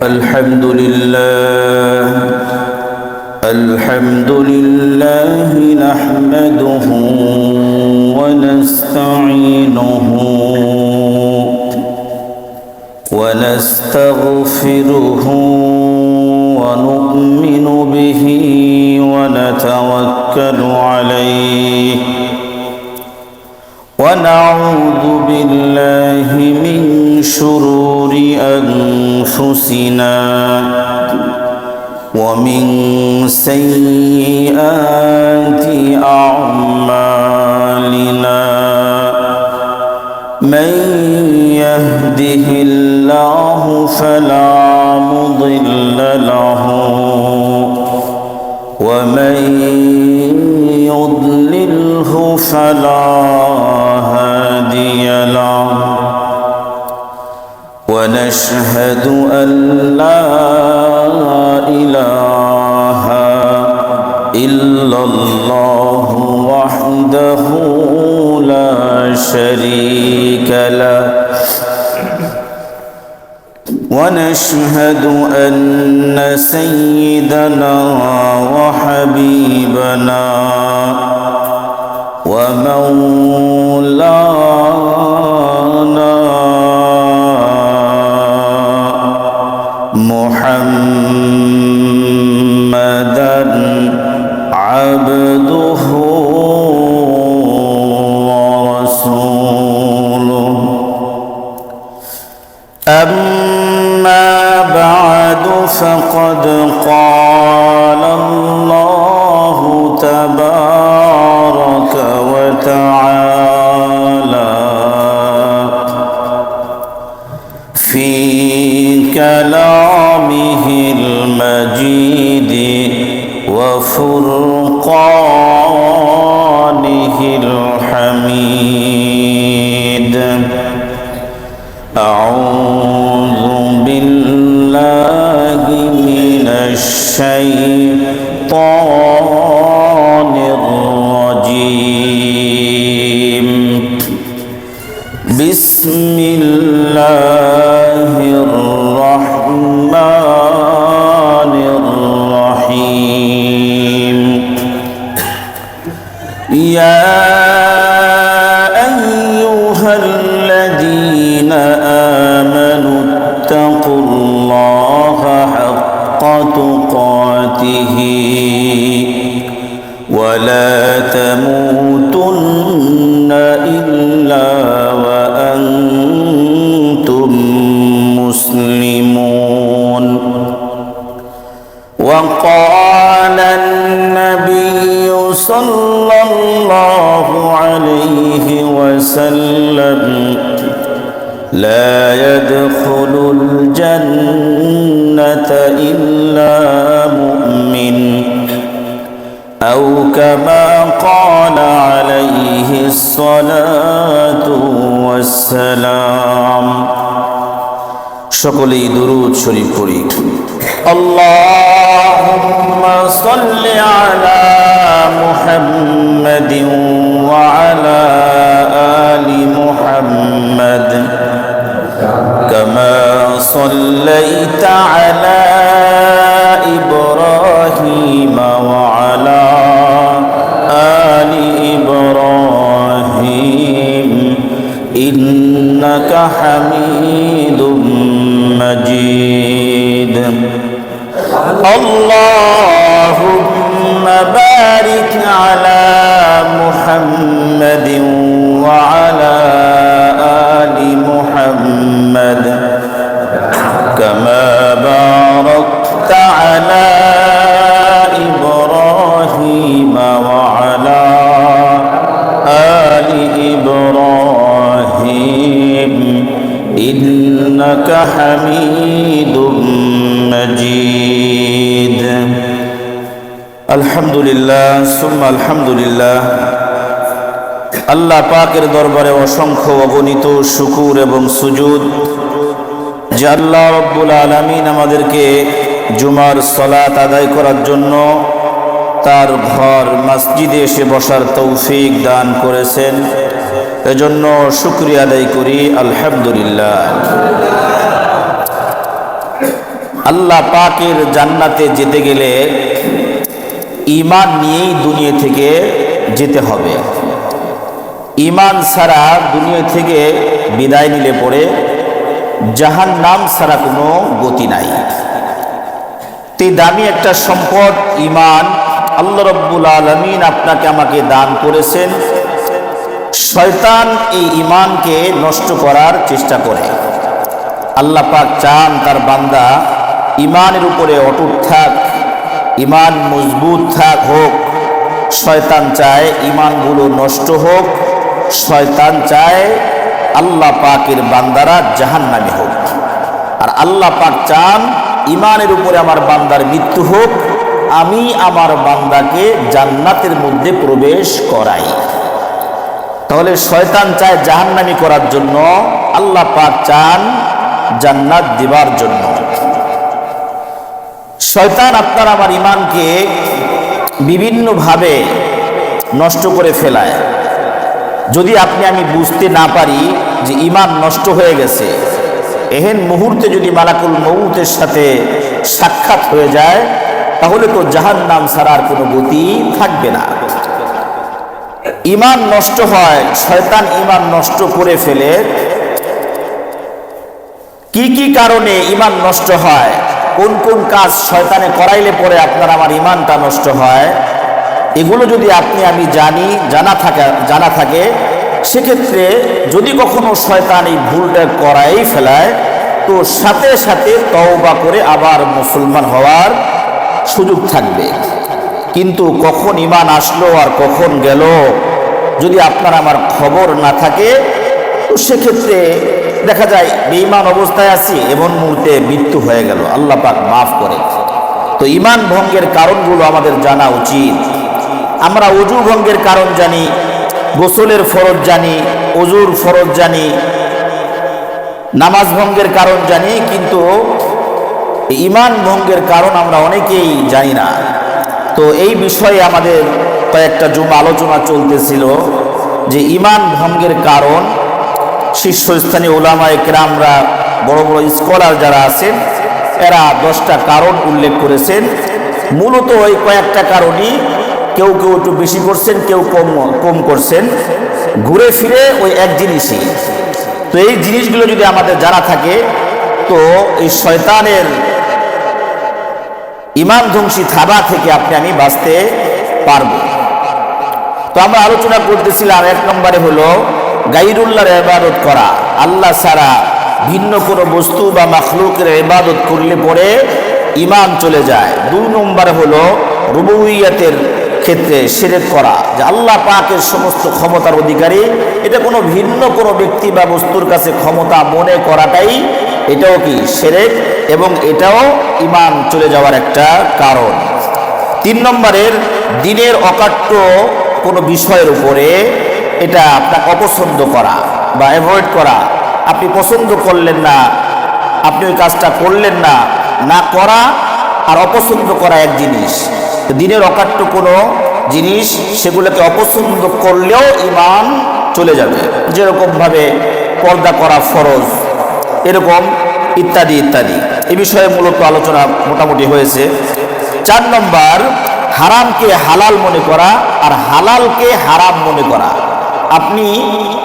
الحمد لله نحمده ونستعينه ونستغفره ونؤمن به ونتوكل عليه ونعوذ بالله من شرور أنفسنا ومن سيئات أعمالنا من يهده الله فلا مضل له ومن يضلله فلا هادي له ونشهد أن لا إله إلا الله وحده لا شريك له ونشهد أن سيدنا وحبيبنا ومولانا محمدًا عبده ورسوله أما بعد فقد قال الله تبارك وتعالى في كلامه المجيد وفرقانه الحميد أعوذ بالله من الشيطان الرجيم بسم الله الرحمن الرحيم يا أيها الذين آمنوا اتقوا الله حق تقاته ولا تموتن إلا وأنتم مسلمون وقال النبي صلى الله عليه وسلم لا يدخل الجنة إلا مؤمن أو كما قال عليه الصلاة والسلام সকলেই দুরূদ শরীফ পড়ি আল্লাহুম্মা সাল্লি আলা মুহাম্মাদিন ওয়া আলা আলি মুহাম্মাদ কামা সাল্লাইতা আলা ইব্রাহিম ওয়া আলা আলি ইব্রাহিম ইন্নাকা হামিদুম مجيد اللهم بارك على محمد وعلى آل محمد كما باركت على إبراهيم وعلى آل إبراهيم إنك حميد مجيد الحمد لله ثم الحمد لله আল্লাহ পাকের দরবারে অসংখ্য অগণিত শুকর এবং সুজুদ যে আল্লাহ রব্বুল আলামিন আমাদেরকে জুমার সালাত আদায় করার জন্য তার ঘর মসজিদে এসে বসার তৌফিক দান করেছেন এজন্য শুকরিয়া আদায় করি আলহামদুলিল্লাহ আল্লাহ পাকের জান্নাতে যেতে গেলে ঈমান নিয়েই দুনিয়া থেকে যেতে হবে। ঈমান ছাড়া দুনিয়া থেকে বিদায় নিলে পরে জাহান্নাম ছাড়া কোনো গতি নাই। এই দামি একটা সম্পদ ঈমান আল্লাহ রাব্বুল আলামিন আপনাকে আমাকে দান করেছেন। শয়তান এই ঈমানকে নষ্ট করার চেষ্টা করে। আল্লাহ পাক চান তার বান্দা ঈমানের উপরে অটুট থাক, ঈমান মজবুত হোক। শয়তান চায় ঈমানগুলো নষ্ট হোক, শয়তান চায় আল্লাহ পাকের বান্দারা জাহান্নামী হোক। আর আল্লাহ পাক চান ঈমানের উপরে আমার বান্দার মৃত্যু হোক, আমি আমার বান্দাকে জান্নাতের মধ্যে প্রবেশ করাই। তাহলে শয়তান চায় জাহান্নামী করার জন্য, আল্লাহ পাক চান জান্নাত দিবার জন্য। শয়তান আপনার আমার ঈমানকে বিভিন্নভাবে নষ্ট করে ফেলায়। যদি আপনি আমি বুঝতে না পারি যে ঈমান নষ্ট হয়ে গেছে, এহেন মুহূর্তে যদি মালাকুল মউতের সাথে সাক্ষাৎ হয়ে যায়, তাহলে তো জাহান্নাম ছাড়ার কোনো গতি থাকবে না। ঈমান নষ্ট হয়, শয়তান ঈমান নষ্ট করে ফেলে। কি কি কারণে ঈমান নষ্ট হয়, কোন কোন কাজ শয়তানে করাইলে পরে আপনার আমার ঈমানটা নষ্ট হয়, এগুলো যদি আপনি আমি জানা থাকে, সেক্ষেত্রে যদি কখনো শয়তান এই ভুলটা করাই ফেলায়, তো সাথে সাথে তওবা করে আবার মুসলমান হওয়ার সুযোগ থাকবে। কিন্তু কখন ঈমান আসলো আর কখন গেল যদি আপনার আমার খবর না থাকে, তো সেক্ষেত্রে দেখা যায় বেঈমান অবস্থায় আছি, এমন মুহূর্তে মৃত্যু হয়ে গেল। আল্লাহ পাক মাফ করে। তো ঈমান ভঙ্গের কারণগুলো আমাদের জানা উচিত। আমরা ওযু ভঙ্গের কারণ জানি, গোসলের ফরজ জানি, ওযুর ফরজ জানি, নামাজ ভঙ্গের কারণ জানি, কিন্তু ঈমান ভঙ্গের কারণ আমরা অনেকেই জানি না। তো এই বিষয়ে আমাদের কয়েকটা জুমা আলোচনা চলতেছিল যে ঈমান ভঙ্গের কারণ শীর্ষস্থানীয় উলামায়ে কেরামরা, বড় বড় স্কলার যারা আছেন, এরা 10টা কারণ উল্লেখ করেছেন। মূলত ওই কয়েকটা কারণই, কেউ কেউ একটু বেশি করছেন, কেউ কম করছেন, ঘুরে ফিরে ওই এক জিনিসই। তো এই জিনিসগুলো যদি আমাদের জানা থাকে, তো এই শয়তানের ঈমান ধ্বংসী থাবা থেকে আপনি আমি বাঁচতে পারব। তো আমরা আলোচনা করতেছিলাম, 1 নম্বরে হলো গায়রুল্লাহর ইবাদত করা। আল্লাহ ছাড়া ভিন্ন কোনো বস্তু বা মাখলুকের ইবাদত করলে পরে ঈমান চলে যায়। 2 নম্বরে হলো রুবুবিয়্যাতের ক্ষেত্রে শিরক করা, যে আল্লাহ পাকের সমস্ত ক্ষমতার অধিকারী, এটা কোনো ভিন্ন কোনো ব্যক্তি বা বস্তুর কাছে ক্ষমতা মনে করাটাই এটাও কি শিরক, এবং এটাও ঈমান চলে যাওয়ার একটা কারণ। 3 নম্বরের দ্বীনের অকাট্য কোনো বিষয়ের উপরে এটা আপনাকে অপছন্দ করা বা অ্যাভয়েড করা। আপনি পছন্দ করলেন না, আপনি ওই কাজটা করলেন না, না করা আর অপছন্দ করা এক জিনিস। দ্বীনের অকাট্য কোনো জিনিস, সেগুলোকে অপছন্দ করলেও ঈমান চলে যাবে। যেরকমভাবে পর্দা করা ফরজ, এরকম ইত্যাদি ইত্যাদি। এ বিষয়ে মূলত আলোচনা মোটামুটি হয়েছে। 4 নম্বর, হারামকে হালাল মনে করা আর হালালকে হারাম মনে করা। আপনি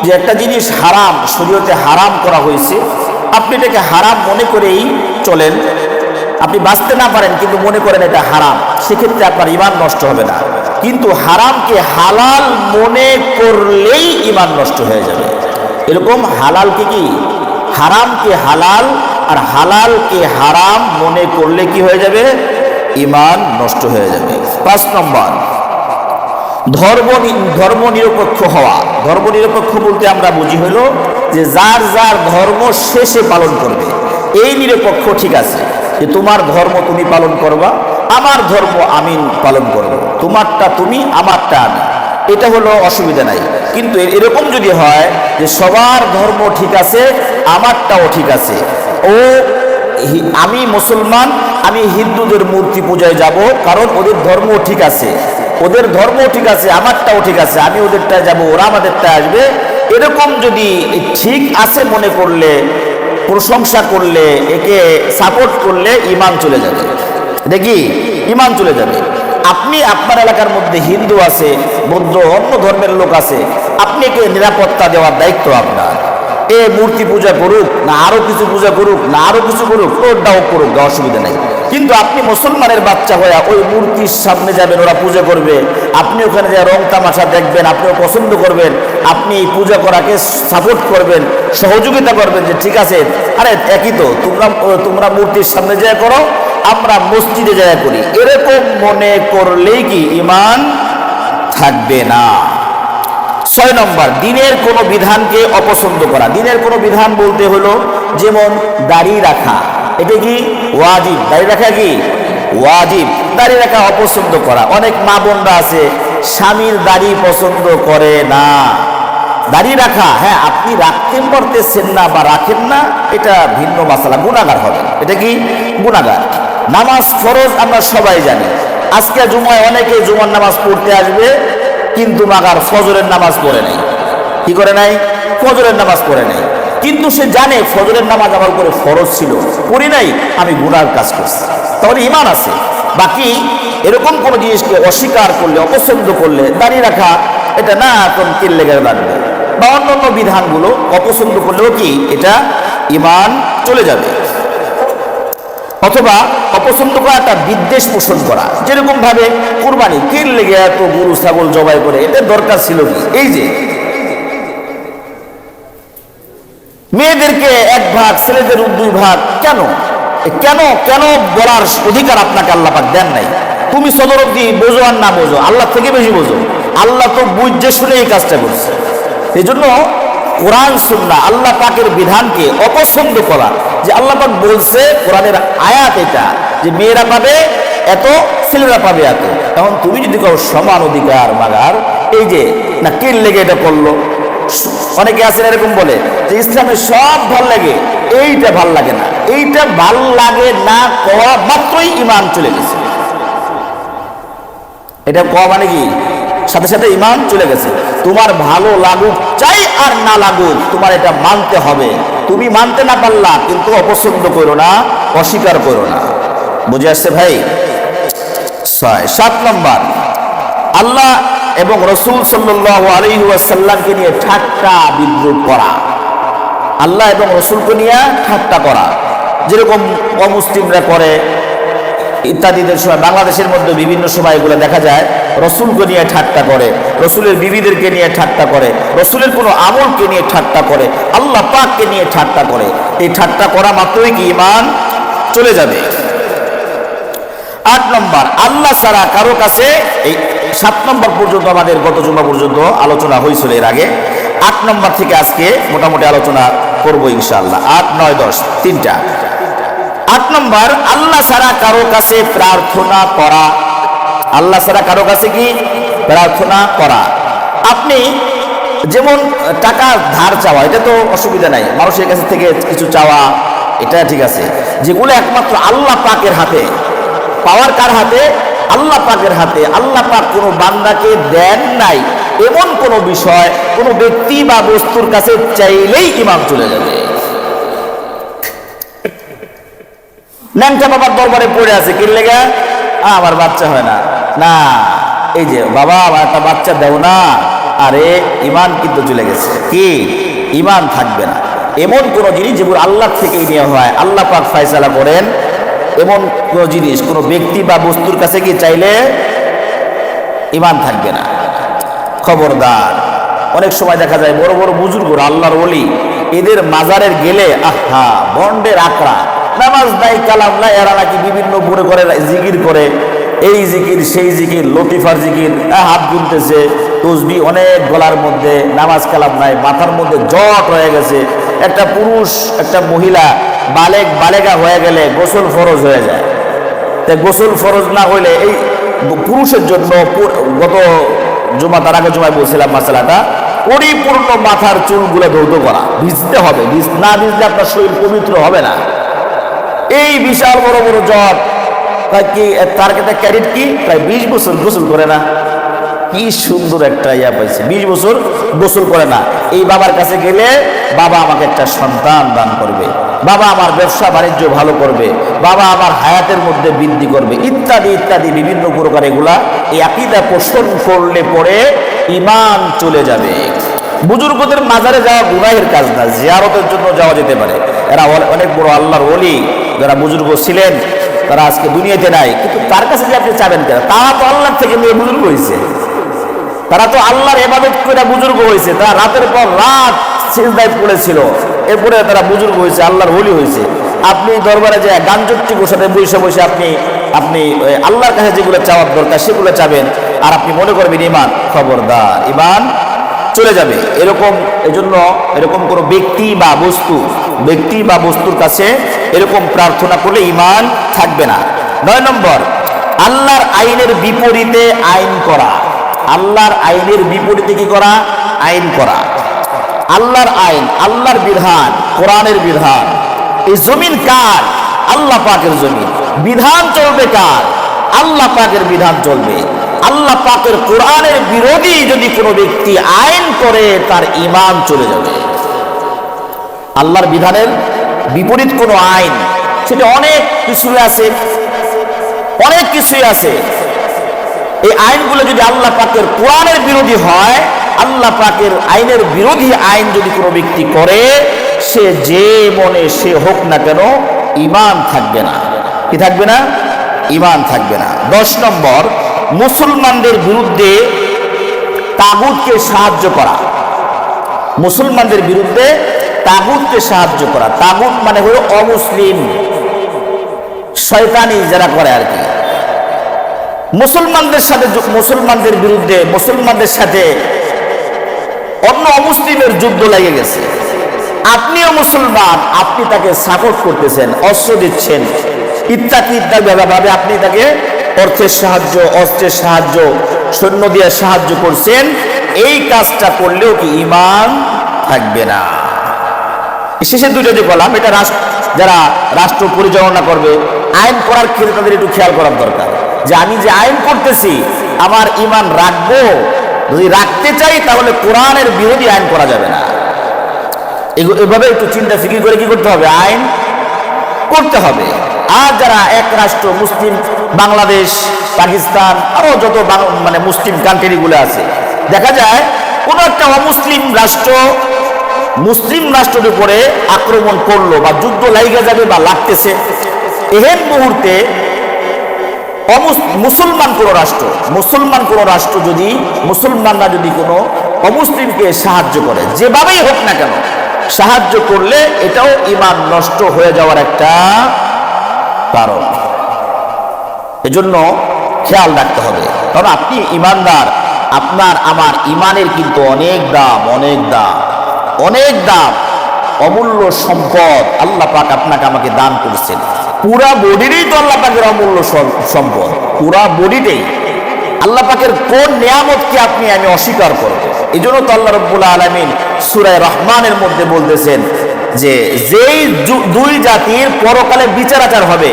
যে একটা জিনিস হারাম, শরীয়তে হারাম করা হয়েছে, আপনি এটাকে হারাম মনে করেই চলেন। আপনি বাঁচতে না পারেন কিন্তু মনে করেন এটা হারাম, সেক্ষেত্রে আপনার ঈমান নষ্ট হবে না। কিন্তু হারামকে হালাল মনে করলেই ঈমান নষ্ট হয়ে যাবে। এরকম হালালকে কি, হারামকে হালাল আর হালালকে হারাম মনে করলে কি হয়ে যাবে, ঈমান নষ্ট হয়ে যাবে। 5 নম্বর, ধর্ম নিরপেক্ষ হওয়া। ধর্ম নিরপেক্ষ বলতে আমরা বুঝি হলো যে যার যার ধর্ম শেষে পালন করবে, এই নিরপেক্ষ। ঠিক আছে, যে তোমার ধর্ম তুমি পালন করবা, আমার ধর্ম আমি পালন করব, তোমারটা তুমি, আমারটা আমি, এটা হলো অসুবিধা নাই। কিন্তু এরকম যদি হয় যে সবার ধর্ম ঠিক আছে, আমারটাও ঠিক আছে, আমি মুসলমান, আমি হিন্দুদের মূর্তি পূজায় যাব, কারণ ওদের ধর্ম ঠিক আছে, ওদের ধর্ম ঠিক আছে, আমারটাও ঠিক আছে, আমি ওদেরটায় যাব, ওরা আমাদেরটায় আসবে, এরকম যদি ঠিক আছে মনে করলে প্রশংসা করলে, একে সাপোর্ট করলে ঈমান চলে যাবে। দেখি ঈমান চলে যাবে। আপনি আপনার এলাকার মধ্যে হিন্দু আছে, বৌদ্ধ, অন্য ধর্মের লোক আছে, আপনি একে নিরাপত্তা দেওয়ার দায়িত্ব আপনার। এ মূর্তি পূজা করুক না আরো কিছু পূজা করুক না আরো কিছু করুক, ওটাও করুক, অসুবিধা নেই। কিন্তু আপনি মুসলমানের বাচ্চা হয়ে ওই মূর্তির সামনে যাবেন, ওরা পূজা করবে, আপনি ওখানে যে রং তামাশা দেখবেন, আপনিও পছন্দ করবেন, আপনি এই পূজা করাকে সাপোর্ট করবেন, সহযোগিতা করবেন যে ঠিক আছে, আরে একই তো, তোমরা মূর্তির সামনে যায় করো, আমরা মসজিদে যায় করি, এরকম মনে করলেই কি ঈমান থাকবে না। 6 নম্বর, দ্বীনের কোনো বিধানকে অপছন্দ করা। দ্বীনের কোনো বিধান বলতে হলো যেমন দাড়ি রাখা, এটা কি ওয়াজিব? দাড়ি রাখা কি ওয়াজিব? দাড়ি রাখা অপছন্দ করা। অনেক মা বোনরা আছে স্বামীর দাড়ি পছন্দ করে না। দাড়ি রাখা, হ্যাঁ আপনি রাখতে পারতেছেন না বা রাখেন না, এটা ভিন্ন মাসালা, গুনাহগার হবেন। এটা কি গুনাহগার। নামাজ ফরজ আমরা সবাই জানি। আজকে জুমায় অনেকে জুমার নামাজ পড়তে আসবে, কিন্তু মাগার ফজরের নামাজ পড়ে নাই। কি করে নাই? ফজরের নামাজ পড়ে নাই। কিন্তু সে জানে ফজরের নামাজ আমার উপরে ফরজ ছিল, পড়ি নাই, আমি গুনার কাজ করছি, তাহলে ঈমান আছে। বাকি এরকম কোনো জিনিসকে অস্বীকার করলে, অপছন্দ করলে, দাঁড়িয়ে রাখা এটা না এখন তেল লেগে রাখবে, বা অন্যান্য বিধানগুলো অপছন্দ করলেও কি এটা ঈমান চলে যাবে। অথবা অপছন্দ করা, একটা বিদ্বেষ পোষণ করা, যেরকম ভাবে কুরবানি, তেল লেগে এত গরু ছাগল জবাই করে, এটা দরকার ছিল কি? এই যে মেয়েদেরকে 1 ভাগ, ছেলেদের 2 ভাগ, কেন কেন কেন বলার অধিকার আপনাকে আল্লাহ পাক দেন নাই। তুমি সদর অব্দি বোঝো আর না বোঝো, আল্লাহ থেকে বেশি বোঝো। আল্লাহ তো বুঝে শুনে এই কাজটা করছে। এই জন্য কোরআন সুন্নাহ, আল্লাহ পাকের বিধানকে অপছন্দ করা, যে আল্লাহ পাক বলছে কোরআনের আয়াত এটা, যে মেয়েরা পাবে এত, ছেলেরা পাবে এত, এখন তুমি যদি কারো সমান অধিকার মাগার, এই যে না কেন লেগে এটা করলো। অনেকে আছেন এরকম বলে যে ইসলামে সব ভাল লাগে, এইটা ভাল লাগে না, এইটা ভাল লাগে না কওয়া মাত্রই ঈমান চলে গেছে। এটা কওয়া মানে কি? সাথে সাথে ঈমান চলে গেছে। তোমার ভালো লাগুক চাই আর না লাগুক, তোমার এটা মানতে হবে। তুমি মানতে না পারলা, কিন্তু অপছন্দ করো না, অস্বীকার করো না। বুঝে আসছে ভাই? 7 নম্বর, আল্লাহ এবং রাসূল সাল্লাল্লাহু আলাইহি ওয়াসাল্লামকে নিয়ে ঠাট্টা বিদ্রূপ করা। আল্লাহ এবং রাসূলকে নিয়ে ঠাট্টা করা, যেরকম অমুসলিমরা করে ইত্যাদিদের সময়, বাংলাদেশের মধ্যে বিভিন্ন সময় এগুলো দেখা যায়। রাসূলকে নিয়ে ঠাট্টা করে, রাসূলের বিবিদেরকে নিয়ে ঠাট্টা করে, রাসূলের কোনো আমলকে নিয়ে ঠাট্টা করে, আল্লাহ পাককে নিয়ে ঠাট্টা করে। এই ঠাট্টা করা মাত্রই কি ঈমান চলে যাবে। 8 নম্বর, আল্লাহ ছাড়া কারো কাছে, এই 7 নম্বর পর্যন্ত আমাদের গত জুমা পর্যন্ত আলোচনা হয়েছিল এর আগে। 8 নম্বর থেকে আজকে মোটামুটি আলোচনা করবো ইনশাআল্লাহ। 8, 9, 10 তিনটা। 8 নম্বর, আল্লাহ ছাড়া কারো কাছে প্রার্থনা করা। আল্লাহ ছাড়া কারো কাছে কি প্রার্থনা করা। আপনি যেমন টাকা ধার চাওয়া, এটা তো অসুবিধা নাই, মানুষের কাছে থেকে কিছু চাওয়া, এটা ঠিক আছে। যেগুলো একমাত্র আল্লাহ পাকের হাতে, পাওয়ার কার হাতে? আল্লাহ পাকের হাতে। আল্লাহ পাক কোনো বান্দাকে দেন নাই এমন কোনো বিষয়, কোনো ব্যক্তি বা বস্তুর কাছে চাইলেই ঈমান চলে যাবে। ন্যাংটা বাবার দরবারে পড়ে আছে, কি লেগা? আমার বাচ্চা হয় না, না এই যে বাবা আমার একটা বাচ্চা দেও না, আরে ঈমান কিন্তু চলে গেছে, কি ঈমান থাকবে না। এমন কোন জিনিস যেগুলো আল্লাহ থেকেই নেওয়া হয়, আল্লাহ পাক ফয়সালা করেন, এমন কোন জিনিস কোন ব্যক্তি বা বস্তুর কাছে কি চাইলে ঈমান থাকবে না। খবরদার। অনেক সময় দেখা যায় বড় বড় বুজুর্গরা, আল্লাহর ওলি, এদের মাজারের গেলে আহা বন্ডের আকড়া, নামাজ নাই কালাম নাই, এরা নাকি বিভিন্ন বুড়ে করে জিকির করে, এই জিকির সেই জিকির, লতিফার জিকির, হাত গুনতেছে, তসবি অনেক গলার মধ্যে, নামাজ কালাম নাই, মাথার মধ্যে জট হয়ে গেছে। একটা পুরুষ একটা মহিলা বালেগা হয়ে গেলে গোসল ফরজ হয়ে যায়। তাই গোসল ফরজ না হইলে এই পুরুষের জন্য, গত জুমা তার আগে জুমায় বলছিলাম মাসালাটা, পরিপূর্ণ মাথার চুলগুলো ধৌত করা, ভিজতে হবে, না ভিজলে আপনার শরীর পবিত্র হবে না। এই বিশাল বড় বড় জট, কি তার কাছে ক্যারিট কি প্রায় 20 বছর গোসল করে না। কি সুন্দর একটা ইয়া পাইছে, 20 বছর গোসল করে না। এই বাবার কাছে গেলে বাবা আমাকে একটা সন্তান দান করবে, বাবা আমার ব্যবসা বাণিজ্য ভালো করবে, বাবা আমার হায়াতের মধ্যে বৃদ্ধি করবে, ইত্যাদি ইত্যাদি বিভিন্ন প্রকার এগুলা এই আকীদা পোষণ করলে পরে ঈমান চলে যাবে। বুজুর্গদের মাজারে যাওয়া গুনাহের কাজ না, জিয়ারতের জন্য যাওয়া যেতে পারে। এরা অনেক বড় আল্লাহর ওলি, যারা বুজুর্গ ছিলেন তারা আজকে দুনিয়াতে নাই, কিন্তু তার কাছে যে আপনি চাবেন কেন? তারা তো আল্লাহ থেকে নিয়ে বুজুর্গ হয়েছে, তারা তো আল্লাহর ইবাদত করে বুজুর্গ হয়েছে, তারা রাতের পর রাত সিজদায় পড়েছিল, এরপরে তারা বুজুর্গ হয়েছে, আল্লাহর ওলি হয়েছে। আপনি দরবারে যে গাঞ্জটি গোসাতে বসে বসে আপনি আল্লাহর কাছে যেগুলো চাওয়ার দরকার সেগুলো চাবেন, আর আপনি মনে করবেন ঈমান, খবরদার ঈমান চলে যাবে। এজন্য এরকম কোনো ব্যক্তি বা বস্তুর কাছে এরকম প্রার্থনা করলে ঈমান থাকবে না। 9 নম্বর, আল্লাহর আইনের বিপরীতে আইন করা। আল্লাহর আইনের বিপরীতে কি করা? আইন করা। আল্লাহর আইন, আল্লাহর বিধান, কোরআনের বিধান। এই জমিন কার? আল্লাহ পাকের জমিন। বিধান চলবে কার? আল্লাহ পাকের বিধান চলবে। আল্লাহ পাকের কোরআনের বিরোধী যদি কোনো ব্যক্তি আইন করে তার ঈমান চলে যাবে। আল্লাহর বিধানের বিপরীত কোনো আইন, সেটা অনেক কিছুই আছে। এই আইনগুলো যদি আল্লাহ পাকের কোরআনের বিরোধী হয়, আল্লাহ পাকের আইনের বিরোধী আইন যদি কোনো ব্যক্তি করে, সে যে মনে সে হোক না কেন, ঈমান থাকবে না। কি থাকবে না? ঈমান থাকবে না। 10 নম্বর, মুসলমানদের বিরুদ্ধে তাগুতকে সাহায্য করা। মুসলমানদের বিরুদ্ধে তাগুতকে সাহায্য করা। তাগুত মানে হলো অমুসলিম, শয়তানি যারা করে আর কি। মুসলমানদের বিরুদ্ধে, মুসলমানদের সাথে অন্য অমুসলিমের যুদ্ধ লেগে গেছে, আপনিও মুসলমান, আপনি তাকে সাপোর্ট করতেছেন, অস্ত্র দিচ্ছেন, ইত্যাদি ভাবে আপনি তাকে অর্থের সাহায্য, অস্ত্রের সাহায্য, সৈন্য দিয়ে সাহায্য করছেন, এই কাজটা করলেও কি ঈমান থাকবে না। শেষে দুটো যে বললাম, এটা যারা রাষ্ট্র পরিচালনা করবে, আইন করার ক্ষেত্রে তাদের একটু খেয়াল করার দরকার, যে আমি যে আইন করতেছি আমার ঈমান রাখবো। যদি রাখতে চাই তাহলে কোরআনের বিরোধী আইন করা যাবে না। এভাবে একটু চিন্তা ফিকির করে কি করতে হবে? আইন করতে হবে। আর যারা এক রাষ্ট্র, মুসলিম বাংলাদেশ, পাকিস্তান, আরো যত মুসলিম কান্ট্রিগুলো আছে, দেখা যায় কোন একটা অমুসলিম রাষ্ট্র মুসলিম রাষ্ট্রের উপরে আক্রমণ করলো বা যুদ্ধ লাইগা যাবে বা লাগতেছে, এহেন মুহূর্তে মুসলমান কোন রাষ্ট্র যদি মুসলমানরা যদি কোনো অমুসলিমকে সাহায্য করে, যেভাবেই হোক না কেন, সাহায্য করলে এটাও ঈমান নষ্ট হয়ে যাওয়ার একটা কারণ। এজন্য খেয়াল রাখতে হবে, কারণ আপনি ঈমানদার, আপনার আমার ঈমানের কিন্তু অনেক দাম, অমূল্য সম্পদ আল্লাহ পাক আপনাকে আমাকে দান করেছেন। পুরা বডিটাই তো আল্লাহ পাকের অমূল্য সম্পদ, পুরা বডিটাই। আল্লাহ পাকের কোন নিয়ামতকে আমি অস্বীকার করব? এই জন্য তো আল্লাহ রাব্বুল আলামিন সূরা রহমানের মধ্যে বলতেছেন যে যেই দুই জাতির পরকালে বিচার আচার হবে,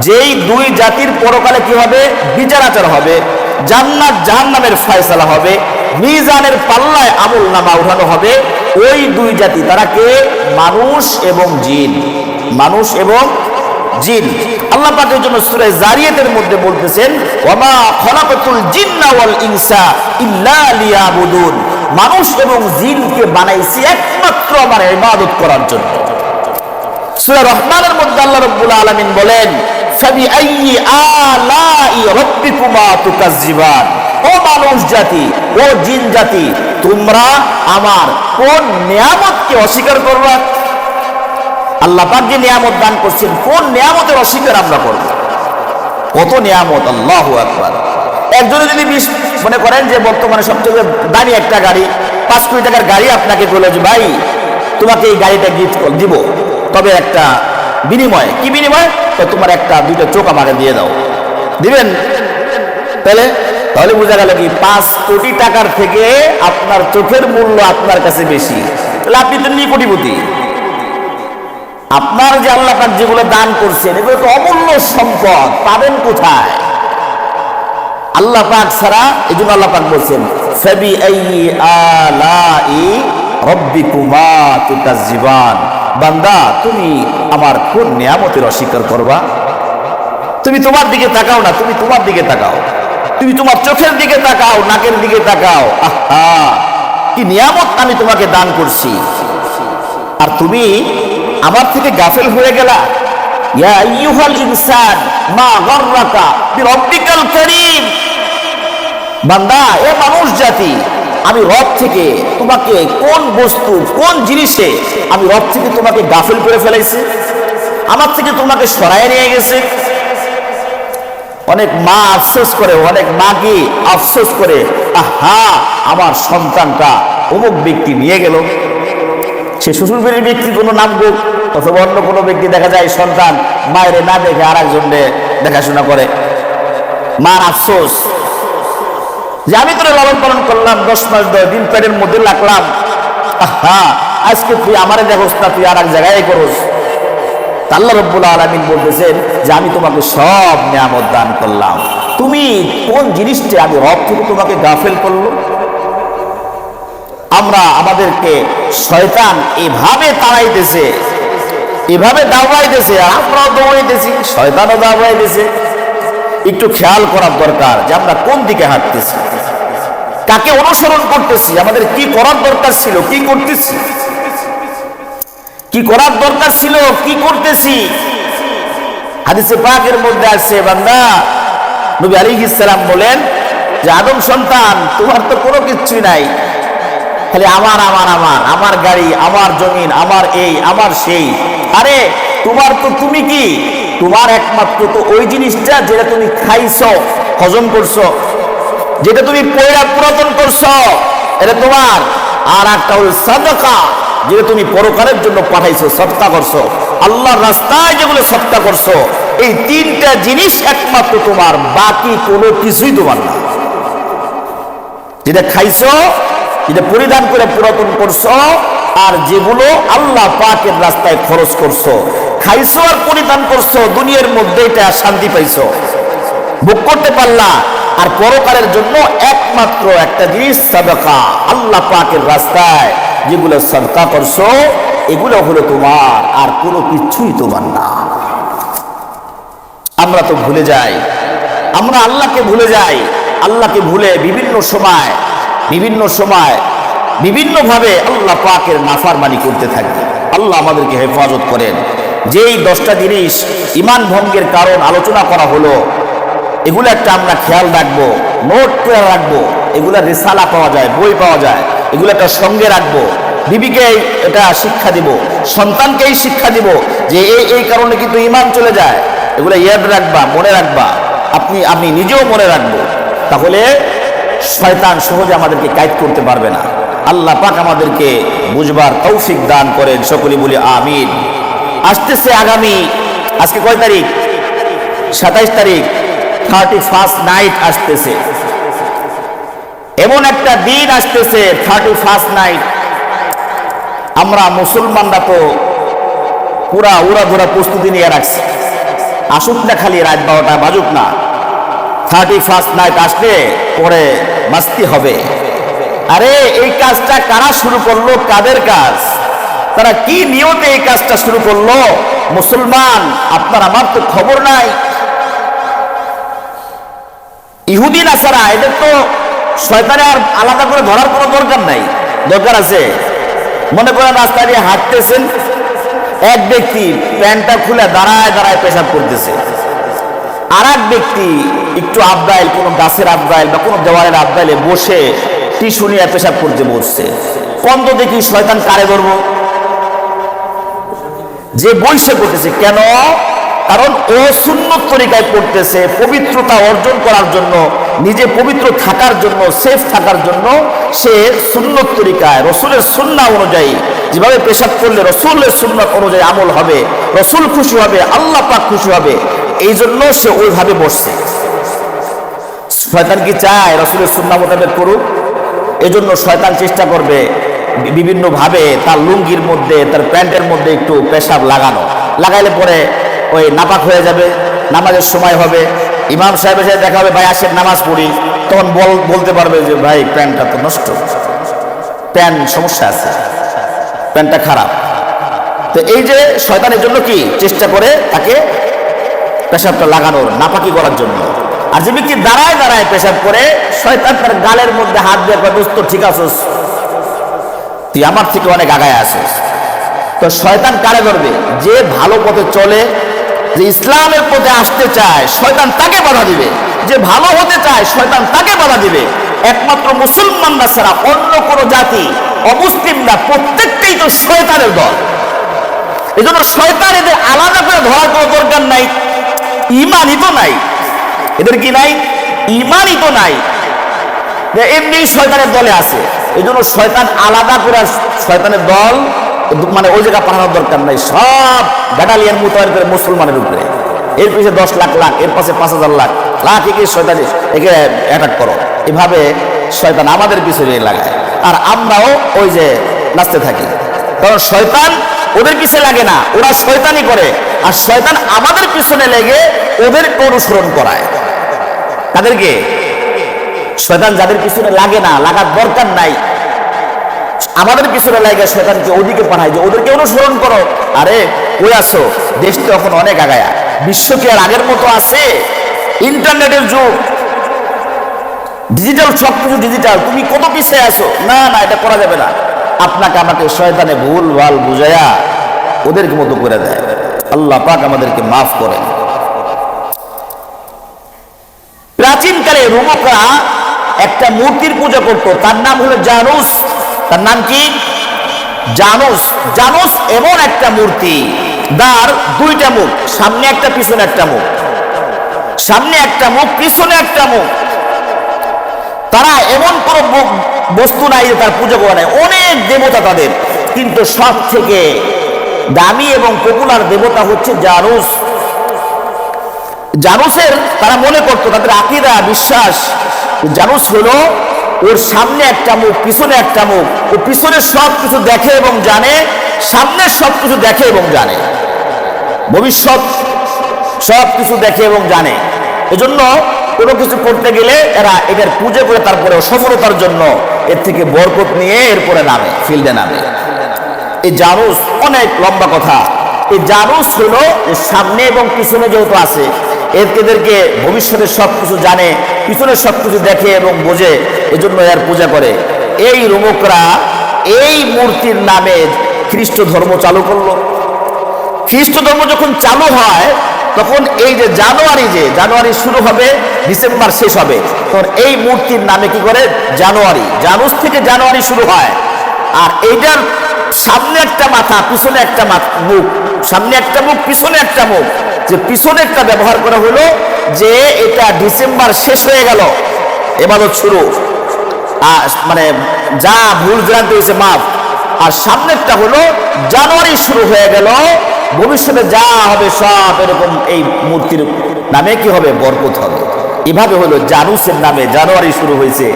যেই দুই জাতির পরকালে কি হবে? বিচার আচার হবে, জান্নাত জাহান্নামের ফয়সালা হবে, মিজানের পাল্লায় আমল নামা উঠানো হবে, ওই দুই জাতি তারা কে? মানুষ এবং জিন। আল্লাহ পাকের জন্য সূরা জারিয়াতের মধ্যে বলতেছেন, ওয়ামা খলাকাতুল জিন্না ওয়াল ইনসা ইল্লা লিয়াবুদুন, মানুষ এবং জিনকে বানাইছি একমাত্র আমার ইবাদত করার জন্য। সূরা রহমানের মধ্যে আল্লাহ রাব্বুল আলামিন বলেন, ফাবিআইয়ি আলাই রাব্বিকুমা তুকাজ্জিবান, ও মানুষ জাতি, ও জিন জাতি, তোমরা আমার কোন নিয়ামতকে অস্বীকার করবা? আল্লাহ পাক যে নিয়ামত দান করছেন, কোন নিয়ামতের অস্বীকার আমরা করব? কত নিয়ামত, আল্লাহু আকবার। একজনে যদি মনে করেন যে বর্তমানে সবচেয়ে দামি একটা গাড়ি, 5 কোটি টাকার গাড়ি আপনাকে বলে যে ভাই তোমাকে এই গাড়িটা গিফট দিব, তবে একটা বিনিময়। কি বিনিময়? তোমার একটা দুইটা চোখ আমাকে দিয়ে দাও, দিবেন? তাহলে বোঝা গেল কি 5 কোটি টাকার থেকে আপনার চোখের মূল্য আপনার কাছে বেশি। তাহলে আপনি তো কোটিপতি। আপনার যে আল্লাহ পাক যেগুলো দান করছেন, এগুলো তো অমূল্য সম্পদ, পাবেন কোথায়? আল্লাহ পাক ছাড়া। এই জন্য আল্লাহ পাক বলছেন, ফাবিআইয়ি আলাই রাব্বিকুমা তুকাজ্জিবান, বান্দা তুমি আমার কোন নিয়ামতের অস্বীকার করবা? তুমি তোমার দিকে তাকাও না, তুমি তোমার দিকে তাকাও, তুমি তোমার চোখের দিকে তাকাও, নাকের দিকে তাকাও। আহা, কি নিয়ামত আমি তোমাকে দান করছি, আর তুমি আমার থেকে গাফেল হয়ে গেলা। ইয়া আইয়ুহাল ইনসান মা গাররাকা বিরাব্বিকাল কারীম। বান্দা, এ মানুষ জাতি, আমি রব থেকে তোমাকে কোন বস্তু, কোন জিনিসে আমি রব থেকে তোমাকে গাফেল করে ফেলাইছি, আমার থেকে তোমাকে সরায় নিয়ে গেছে। অনেক মা আফসোস করে, অনেক মা কি আফসোস করে, আহা আমার সন্তানটা অমুক ব্যক্তি নিয়ে গেল। সে শ্বশুর বাড়ির ব্যক্তি কোনো নাম হোক অথবা অন্য কোনো ব্যক্তি, দেখা যায় সন্তান মায়ের না দেখে আর একজনে দেখাশোনা করে। মার আফসোস যে আমি তোরে লালন পালন করলাম, 10 মাস 10 দিন পেটের মধ্যে রাখলাম, আহা আজকে তুই আমারে দেখোস না, তুই আর এক জায়গায় করোস। আল্লাহ রাব্বুল আলামিন বলতেছেন যে আমি তোমাকে সব নিয়ামত দান করলাম, তুমি কোন জিনিসটা আমি রব থেকে তোমাকে গাফেল করলো? আমরা আমাদেরকে শয়তান এভাবে তাড়াইতেছে, এভাবে দাওয়াইতেছে, আর আমরাও দৌড়াইতেছি, শয়তানও দাওয়াইতেছে। একটু খেয়াল করার দরকার যে আমরা কোন দিকে হাঁটতেছি, কাকে অনুসরণ করতেছি, আমাদের কি করার দরকার ছিল, কি করতেছি, কি করার দরকার ছিল, কি করতেছি। হাদিসে পাকের মধ্যে আছে, বান্দা নবী আলাইহিস সালাম বলেন যে আদম সন্তান, তোমার তো কোনো কিছুই নাই, খালি আমার আমার আমার, আমার গাড়ি, আমার জমিন, আমার এই, আমার সেই। আরে তোমার তো, তুমি কি, তোমার একমাত্র তো ওই জিনিসটা যেটা তুমি খাইছো, হজম করছো, যেটা তুমি পয়রা পুরাতন করছো, এটা তোমার। আর একটা হল সাদাকা, যেটা তুমি পরকালের জন্য পাঠাইছো, সদকা করছো, আল্লাহর রাস্তায় যেগুলো সদকা করছো, এই 3টা জিনিস একমাত্র তোমার, বাকি কোনো কিছুই তোমার না। যেটা খাইছো, যেটা পরিধান করে পুরাতন করছো, আর যেগুলো আল্লাহ পাকের রাস্তায় খরচ করছো, খাইছো আর পরিধান করছো, দুনিয়ার মধ্যে এটা শান্তি পাইছো, ভোগ করতে পারলা। আর পরকালের জন্য একমাত্র একটা জিনিস সাদাকা, আল্লাহ পাকের রাস্তায় যেগুলো সাদকা করছো, এগুলো হলো তোমার, আর কোনো কিছুই তোমার না। আমরা তো ভুলে যাই, আমরা আল্লাহকে ভুলে যাই। আল্লাহকে ভুলে বিভিন্ন সময় বিভিন্নভাবে আল্লাহ পাকের নাফরমানি করতে থাকি। আল্লাহ আমাদেরকে হেফাজত করেন। যেই 10টা জিনিস ঈমান ভঙ্গের কারণ আলোচনা করা হলো, এগুলো একটা আমরা খেয়াল রাখবো, নোট করে রাখবো। এগুলা রিসালা পাওয়া যায়, বই পাওয়া যায়, এগুলো একটা সঙ্গে রাখবো। বিবিকে এটা শিক্ষা দিব, সন্তানকেই শিক্ষা দিব যে এই কারণে কিন্তু ঈমান চলে যায়। এগুলো ইয়াদ রাখবা, মনে রাখবা, আপনি নিজেও মনে রাখবো। তাহলে শয়তান সহজে আমাদেরকে কায়েদ করতে পারবে না। আল্লাহ পাক আমাদেরকে বুঝবার তৌফিক দান করেন, সকলে বলি আমিন। আসতেছে আগামী, আজকে কয় তারিখ? 27 তারিখ, 31st নাইট আসতেছে। এমন একটা দিন আসতেছে 31st নাইট, আমরা মুসলমানরা তো পুরা উড়াধুরা প্রস্তুতি নিয়ে রাখছি। আসুক না খালি রাত 12টা বাজুক না, 31st নাইট আসলে পরে মাস্তি হবে। আরে এই কাজটা কারা শুরু করলো, কাদের কাজ, তারা কি নিয়তে এই কাজটা শুরু করলো? মুসলমান, আপনার আমার তো খবর নাই। ইহুদি নাসারা, এদের তো শয়তানে আর আলাদা করে ধরার কোনো দরকার নাই। দরকার আছে, মনে করেন রাস্তা দিয়ে হাঁটতেছেন, এক ব্যক্তি প্যান্টটা খুলে দাঁড়ায় দাঁড়ায় পেশাব করতেছে, আর এক ব্যক্তি একটু আবদাইল, কোনো গাছের আবদাইল বা কোনো দেওয়ালের আবদাইলে বসে টিস্যু নিয়ে পেশাব করতে বসছে। কোন তো দেখি শয়তান কারে ধরবো? যে বইসে করতেছে। কেন? কারণ ও সুন্নত তরিকায় করতেছে, পবিত্রতা অর্জন করার জন্য, নিজে পবিত্র থাকার জন্য, সেফ থাকার জন্য সে সুন্নত তরিকায়, রসুলের সুন্নাহ অনুযায়ী যেভাবে পেশাব করলে রসুলের সুন্নাত অনুযায়ী আমল হবে, রসুল খুশি হবে, আল্লাহ পাক খুশি হবে, এই জন্য সে ওইভাবে বসছে। শয়তান কি চায় রসুলের সুন্নাহ মোতাবেক করুক? এজন্য শয়তান চেষ্টা করবে বিভিন্নভাবে তার লুঙ্গির মধ্যে, তার প্যান্টের মধ্যে একটু পেশাব লাগাইলে পরে ওই নাপাক হয়ে যাবে, নামাজের সময় হবে, ইমাম সাহেবের সাথে দেখা হবে, ভাই আসেন নামাজ পড়ি, তখন বলতে পারবে যে ভাই প্যান্টটা তো নষ্ট, প্যান্ট সমস্যা আছে, প্যান্টটা খারাপ। তো এই যে শয়তানের জন্য কি চেষ্টা করে তাকে পেশাবটা লাগানোর, নাপাকি করার জন্য। আর যে ব্যক্তি দাঁড়ায় দাঁড়ায় পেশাব করে, শয়তান তার গালের মধ্যে হাত দিয়ে কয়, দোস্ত ঠিক আছিস, তুই আমার থেকে অনেক আগায় আছিস। তো শয়তান কারে ধরবে? যে ভালো পথে চলে, যে ইসলামের পথে আসতে চায়, শয়তান তাকে বাধা দিবে। যে ভালো হতে চায়, শয়তান তাকে বাধা দিবে। একমাত্র মুসলমানরা ছাড়া অন্য কোন জাতি, অমুসলিমরা প্রত্যেকটাই তো শয়তানের দল। এই জন্য শয়তান এদের আলাদা করে ধরার কোনো দরকার নাই। ইমানই তো নাই এদের, কি নাই? ইমানই তো নাই, এমনি শয়তানের দলে আছে। এই জন্য শয়তান আলাদা করে শয়তানের দল মানে ওই জায়গা পাঠানোর দরকার নাই। সব ব্যাটালিয়ন মোতায়েন করে মুসলমানের উপরে, এর পিছিয়ে 10 লাখ লাখ, এর পাশে 5,000 লাখ লাখ একে শয়তান একে অ্যাটাক করো। এভাবে শয়তান আমাদের পিছনে লাগায়, আর আমরাও ওই যে নাচতে থাকি। কারণ শয়তান ওদের পিছনে লাগে না, ওরা শয়তানি করে। আর শয়তান আমাদের পিছনে লেগে ওদেরকে অনুসরণ করায়। তাদেরকে শয়তান যাদের পিছনে লাগে না, লাগার দরকার নাই, আমাদের পিছনে লাগে শয়তানকে ওদিকে পাঠায় যে ওদেরকে অনুসরণ করো। আরে ওই আসো, দেশ তো এখন অনেক আগায়া, বিশ্ব কি আর আগের মতো আছে? ইন্টারনেটের যুগ, ডিজিটাল, সবকিছু ডিজিটাল, তুমি কত পিছিয়ে আসো? না না, এটা করা যাবে না। আপনাকে আমাকে শয়তানে ভুল ভাল বুঝাইয়া ওদেরকে মতো করে দেয়। আল্লাহ পাক আমাদেরকে মাফ করেন। প্রাচীনকালে রোমকরা একটা মূর্তির পূজা করত, তার নাম হলো জানুস। তার নাম কি? জানুস। জানুস এমন একটা মূর্তি, যার 2টা মুখ, সামনে একটা পিছনে একটা মুখ, সামনে একটা মুখ পিছনে একটা মুখ। তারা এমন কোন বস্তু নাই যে তার পূজা করা নাই। অনেক দেবতা তাদের, কিন্তু সব থেকে দামি এবং পপুলার দেবতা হচ্ছে জানুস। জানুসের তারা মনে করতো, তাদের আকীদা, বিশ্বাস, জানুস হলো ওর সামনে একটা মুখ পিছনে একটা মুখ, ও পিছনে সব কিছু দেখে এবং জানে, সামনে সব কিছু দেখে এবং জানে, ভবিষ্যৎ সব কিছু দেখে এবং জানে। এজন্য কোনো কিছু করতে গেলে এরা এটার পূজা করে তারপরে সফলতার জন্য এর থেকে বরকত নিয়ে এরপরে নামে, ফিল্ডে নামে। এই জানুস অনেক লম্বা কথা। এই জানুস হলো সামনে এবং পিছনে যেহেতু আছে, এদেরকে ভবিষ্যতের সব কিছু জানে, পিছনের সব কিছু দেখে এবং বোঝে, এজন্য এর পূজা করে। এই রোমকরা এই মূর্তির নামে খ্রিস্ট ধর্ম চালু করলো। খ্রিস্ট ধর্ম যখন চালু হয়, তখন এই যে জানুয়ারি শুরু হবে, ডিসেম্বর শেষ হবে, তখন এই মূর্তির নামে কি করে? জানুয়ারি, জানুস থেকে জানুয়ারি শুরু হয়। আর এইটার সামনে একটা মাথা, পিছনে একটা মুখ, সামনে একটা মুখ, পিছনে একটা মুখ। যে পিছনে একটা ব্যবহার করা হলো যে এটা ডিসেম্বর শেষ হয়ে গেল, ইবাদত শুরু, মানে যা ভুল ভ্রান্তি হয়েছে মাফ। আর সামনেরটা হলো জানুয়ারি শুরু হয়ে গেল, ভবিষ্যতে যা হবে সব এরকম এই মূর্তির নামে কি হবে? বরকত হবে। এভাবে হলো জানুসের নামে জানুয়ারি শুরু হয়েছে।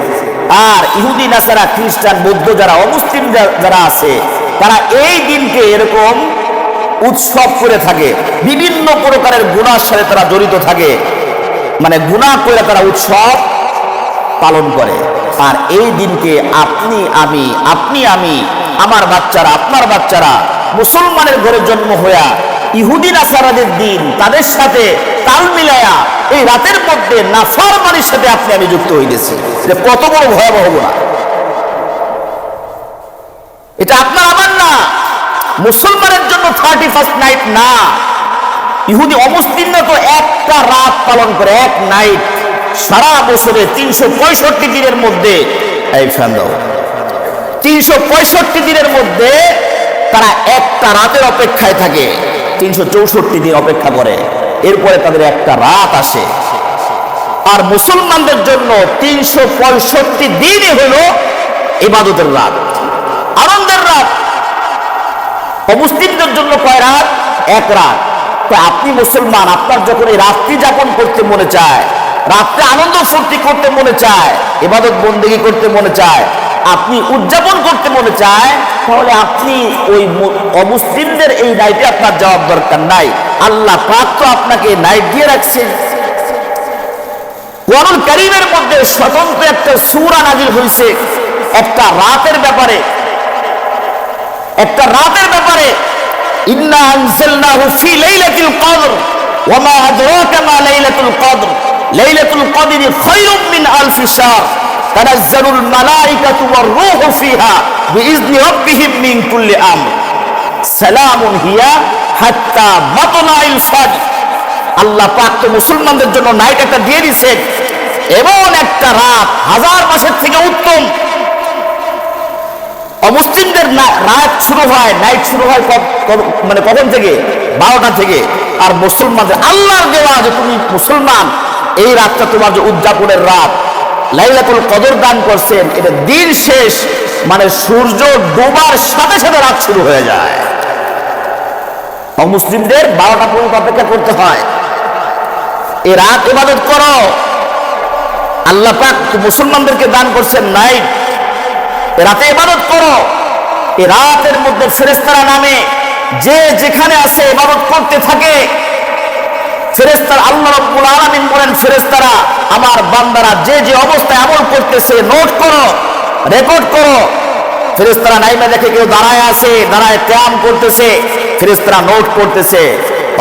আর ইহুদি, নাসারা, খ্রিস্টান, বৌদ্ধ যারা, অমুসলিম যারা আছে, তারা এই দিনকে এরকম উৎসব করে থাকে, বিভিন্ন প্রকারের গুনার সাথে তারা জড়িত থাকে, মানে গুনাহ করে তারা উৎসব পালন করে। আর এই দিনকে আপনি আমি, আমার বাচ্চারা, আপনার বাচ্চারা মুসলমানের ঘরে জন্ম হইয়া ইহুদি নাসারাদের দিন তাদের সাথে তাল মিলায়া এই রাতের মধ্যে নাফরমানির সাথে আপনি আমি যুক্ত হইতেছি। যে কত বড় ভয়াবহ গুনাহ! এটা আপনার আমার না, মুসলমানের জন্য 31st নাইট না। ইহুদি অমুসলিমরা তো একটা রাত পালন করে, এক নাইট। সারা বছরে 365 দিনের মধ্যে, এই ফ্যান দাও, 365 দিনের মধ্যে তারা একটা রাতের অপেক্ষায় থাকে, 364 দিন অপেক্ষা করে, এরপরে তাদের একটা রাত আসে। আর মুসলমানদের জন্য 365 দিনই হলো ইবাদতের রাত, আনন্দের রাত। অমুসলিমদের জন্য কয় রাত? এক রাত। তো আপনি মুসলমান, আপনার যখন এই রাত্রি যাপন করতে মনে চায়, রাত্রে আনন্দ ফুর্তি করতে মনে চায়, ইবাদত বন্দেগী করতে মনে চায়, আপনি উদযাপন করতে মনে চায়, তাহলে আপনি ওই অমুসলিমদের এই নাইটে আপনার যাওয়ার দরকার নাই। আল্লাহ পাক তো আপনাকে নাইট দিয়ে রাখছেন। কোরআনুল কারীমের মধ্যে স্বতন্ত্র একটা সূরা নাযিল হয়েছে একটা রাতের ব্যাপারে, একটা রাতের ব্যাপারে। ইন্না আনজালনাহু ফি লাইলাতিল কদর ওয়া মা আদরাকা মা লাইলাতুল কদর লাইলাতুল কদরি খায়রুম মিন আলফি শাহর তানাজ্জালুল মালাইকাতু ওয়ার রূহু ফিহা বিইذনি রাব্বিহিম মিন কুল্লি আমর সালামুন হিয়া হাত্তা মাতলাইল ফাজর। আল্লাহ পাক তো মুসলমানদের জন্য নাইট একটা দিয়ে দিয়েছেন, এমন একটা রাত হাজার মাসের থেকে উত্তম। অমুসলিমদের রাত শুরু হয়, নাইট শুরু হয় মানে কখন থেকে? 12টা থেকে। আর মুসলমানদের আল্লাহর দেওয়া যে তুমি মুসলমান, এই রাতটা তোমার যে উদযাপনের রাত, লাইলাতুল কদর দান করছেন, এটা দিন শেষ মানে সূর্য ডোবার সাথে সাথে রাত শুরু হয়ে যায়। অমুসলিমদের 12টা পর্যন্ত অপেক্ষা করতে হয়। এই রাত ইবাদত করো। আল্লাহ পাক মুসলমানদেরকে দান করছেন নাইট, রাতে ইবাদত করো। এই রাতের মধ্যে ফেরেশতারা নামে, যে যেখানে আছে ইবাদত করতে থাকে। ফেরেশতারা আল্লাহ রাব্বুল আলামিন বলেন, ফেরেশতারা আমার বান্দারা যে যে অবস্থায় আমল করতেছে নোট করো, রেকর্ড করো। ফেরেশতারা নাইমা দেখে কেউ দাঁড়ায় আছে, দাঁড়ায় কিয়াম করতেছে, ফেরেশতারা নোট করতেছে।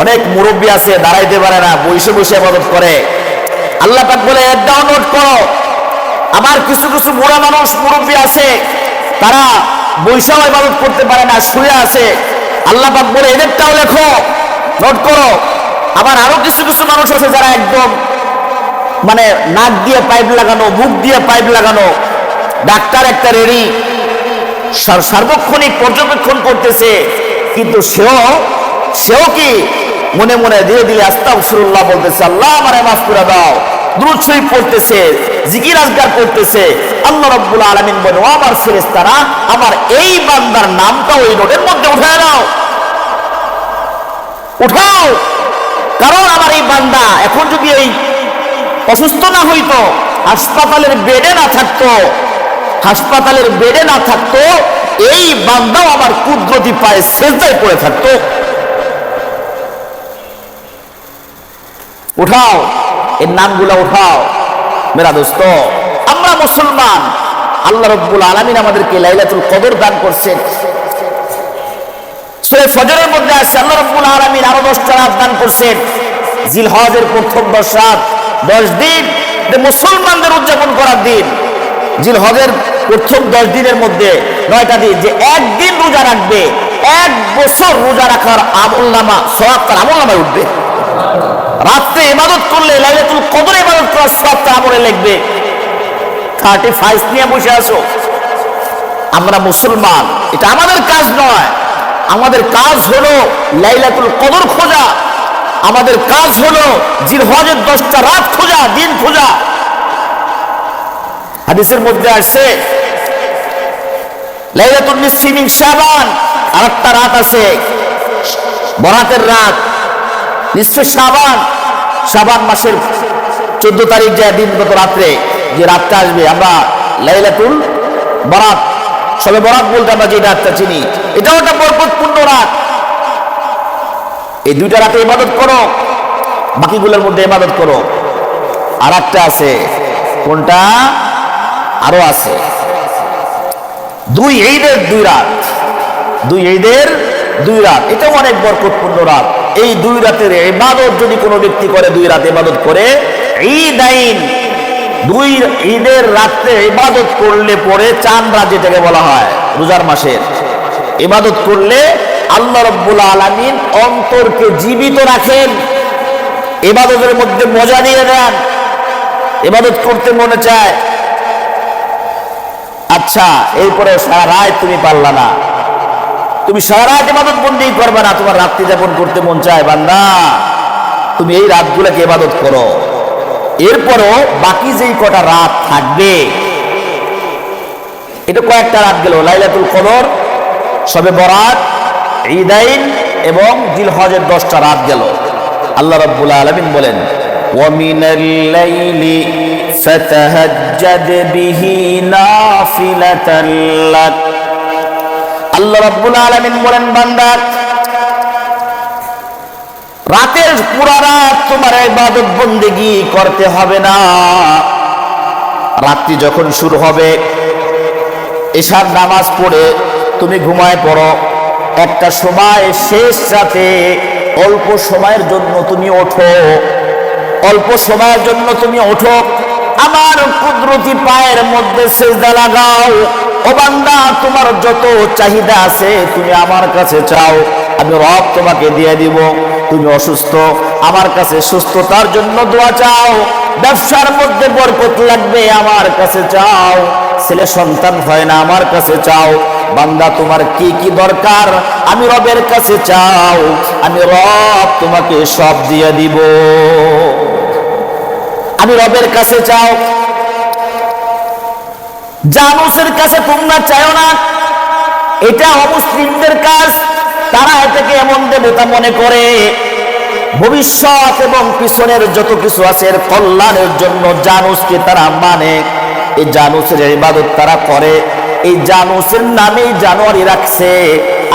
অনেক মুরব্বী আছে দাঁড়াইতে পারে না, বসে বসে ইবাদত করে। আল্লাহ পাক বলে এটাও নোট করো। আবার কিছু কিছু বুড়া মানুষ মুরব্বী আছে, তারা বৈশাও ইবাদত করতে পারে না, শুয়ে আছে। আল্লাহ পাক বলে এদেরটাও লেখো, নোট করো। আবার আরো কিছু কিছু মানুষ আছে যারা একদম মানে নাক দিয়ে পাইপ লাগানো, মুখ দিয়ে পাইপ লাগানো, ডাক্তার একটা রেডি, সার্বক্ষণিক পর্যবেক্ষণ করতেছে, কিন্তু সেও কি মনে মনে ধীরে ধীরে আস্তাগফিরুল্লাহ বলতেছে, আল্লাহ আমারে মাফ করে দাও, দুরূদ শরীফ পড়তেছে, জিকির আজকার করতেছে। আল্লাহ রাব্বুল আলামিন বলেন, ও আমার ফেরেশতারা, আমার এই বান্দার নামটা ওই নোটের মধ্যে উঠায় নাও, উঠাও। কারণ আমার এই বান্দা এখন যদি এই অসুস্থ না হইতো, হাসপাতালের বেডে না থাকতো, এই বান্দাও আমার কুদরতি পায়ে সেজদায় পড়ে থাকতো। উঠাও, এর নামগুলো উঠাও। মেরা দোস্ত, আমরা মুসলমান, আল্লাহ রাব্বুল আলামিন আমাদেরকে লাইলাতুল কদর দান করছেন। সূরা ফজরের মধ্যে আছে আল্লাহ রাব্বুল আলামিন আরো 10টা রাত দান করছেন। জিলহজের প্রথম 10 রাত, 10 দিন মুসলমানদের উদযাপন করার দিন। জিলহজের প্রথম 10 দিনের মধ্যে 9টা দিন, যে একদিন রোজা রাখবে, 1 বছর রোজা রাখার আমলনামা, সওয়াব তার আমলনামায় উঠবে। রাতে ইবাদত করলে, লাইলাতুল কদরে ইবাদত করার সওয়াব তার আমলে লিখবে। 35 নিয়ে বসে আছো। আমরা মুসলমান, এটা আমাদের কাজ নয়। আমাদের কাজ হলো লাইলাতুল কদর খোঁজা, আমাদের কাজ হলো জিলহজের 10টা রাত খোঁজা, দিন খোঁজা। হাদিসের মধ্যে আসছে লাইলাতুল নিসফি মিন শাবান, আরেকটা রাত আছে বরাতের রাত, নিসফে শাবান, শাবান মাসের 14 তারিখ যে দিনগত রাত্রে যে রাতটা আসবে, আমরা লাইলাতুল বরাত, সবে বরাত বলতে আমরা যে রাতটা চিনি, এটাও একটা বরকতপূর্ণ রাত। এই 2টা রাতে ইবাদত করো, বাকিগুলোর মধ্যে ইবাদত করো। আর একটা আছে, কোনটা? আরো আছে 2 ঈদের 2 রাত, 2 ঈদের 2 রাত, এটাও অনেক বরকতপূর্ণ রাত। এই 2 রাতের ইবাদত যদি কোনো ব্যক্তি করে, 2 রাত ইবাদত করে, ঈদাইন, 2 ঈদের রাতে ইবাদত করলে পরে চাঁদ রাত যেটাকে বলা হয় রোজার মাসের, ইবাদত করলে আল্লাহ রাব্বুল আলামিন অন্তরকে জীবিত রাখেন, ইবাদতের মধ্যে মজা দিয়ে দেন, ইবাদত করতে মনে চায়। আচ্ছা, এরপরে সারা রাত তুমি পারলা না, তুমি সারা রাত ইবাদত বন্দি করবে না, তোমার রাত্রি যাপন করতে মন চায়, বান্দা তুমি এই রাতগুলোকে ইবাদত করো। এরপরও বাকি যেই কটা রাত থাকবে, এটা কয়েকটা রাত গেল, লাইলাতুল কদর, শবে বরাত, ঈদাইন এবং জিলহজের 10টা রাত গেল। আল্লাহ রাব্বুল আলামিন বলেন, ওয়া মিনাল লাইলি ফাতাহাজ্জাদ বিহি নাফিলাতান লাক। আল্লাহ রাব্বুল আলামিন বলেন, বান্দা রাতের পুরা রাত তোমার ইবাদত বন্দেগী করতে হবে না। রাত্রি যখন শুরু হবে, এশার নামাজ পড়ে তুমি ঘুমায় পড়ো, একটা সময় শেষ রাতে অল্প সময়ের জন্য তুমি ওঠো, অল্প সময়ের জন্য তুমি ওঠো, আমার কুদরতি পায়ের মধ্যে সিজদা লাগাও। ও বান্দা, তোমার যত চাহিদা আছে তুমি আমার কাছে চাও, আমি রব তোমাকে দিয়ে দিব। তুমি অসুস্থ, আমার কাছে সুস্থতার জন্য দোয়া চাও। ব্যবসার মধ্যে বরকত লাগবে, আমার কাছে চাও। ছেলে সন্তান হয় না, আমার কাছে চাও। বান্দা, তোমার কি কি দরকার আমি রবের কাছে চাও, আমি রব তোমাকে সব দিয়ে দিব। আমি রবের কাছে চাও। জানুসের কাছে তোমরা চাও না, এটা অমুসলিমদের কাজ। তারা এটাকে এমন দেবতা মনে করে, ভবিষ্যৎ এবং পিছনের যত কিছু আছে এর কল্যাণের জন্য জানুসকে তারা মানে। এই জানুসের ইবাদত তারা করে, এই জানুসের নামেই জানুয়ারি রাখছে।